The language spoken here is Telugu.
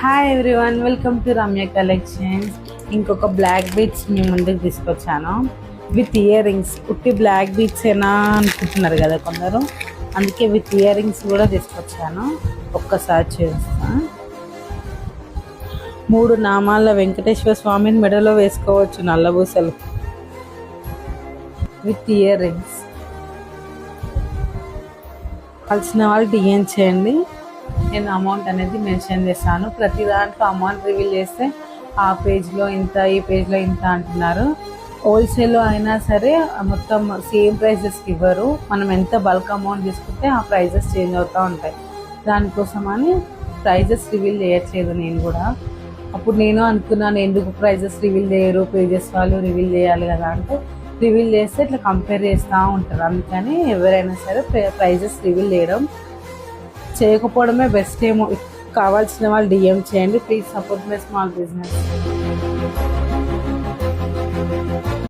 Hi everyone, welcome to Ramya collections. ఇంకొక బ్లాక్ బీడ్స్ మీ ముందుకు తీసుకొచ్చాను విత్ ఇయర్ రింగ్స్. ఉట్టి బ్లాక్ బీడ్స్ ఏనా అనుకుంటున్నారు కదా కొందరు, అందుకే విత్ ఇయర్ రింగ్స్ కూడా తీసుకొచ్చాను. ఒక్కసారి చూస్తా. 3 నామాల వెంకటేశ్వర స్వామిని మెడలో వేసుకోవచ్చు, నల్లబూసలు విత్ ఇయర్ రింగ్స్. కావాల్సిన వాళ్ళు డిఎన్ చేయండి, నేను అమౌంట్ అనేది మెన్షన్ చేస్తాను. ప్రతి దాంట్లో అమౌంట్ రివీల్ చేస్తే ఆ పేజ్లో ఇంత, ఈ పేజ్లో ఇంత అంటున్నారు. హోల్సేల్లో అయినా సరే మొత్తం సేమ్ ప్రైజెస్కి ఇవ్వరు. మనం ఎంత బల్క్ అమౌంట్ తీసుకుంటే ఆ ప్రైజెస్ చేంజ్ అవుతూ ఉంటాయి. దానికోసమని ప్రైజెస్ రివీల్ చేయట్లేదు నేను కూడా. అప్పుడు నేను అనుకున్నాను, ఎందుకు ప్రైజెస్ రివీల్ చేయరు, పేజెస్ వాళ్ళు రివీల్ చేయాలి కదా అంటే, రివీల్ చేస్తే ఇట్లా కంపేర్ చేస్తూ ఉంటారు. అందుకని ఎవరైనా సరే ప్రైజెస్ రివీల్ చేయకపోవడమే బెస్ట్ ఏమో. కావాల్సిన వాళ్ళు డిఎం చేయండి. Please support my small business.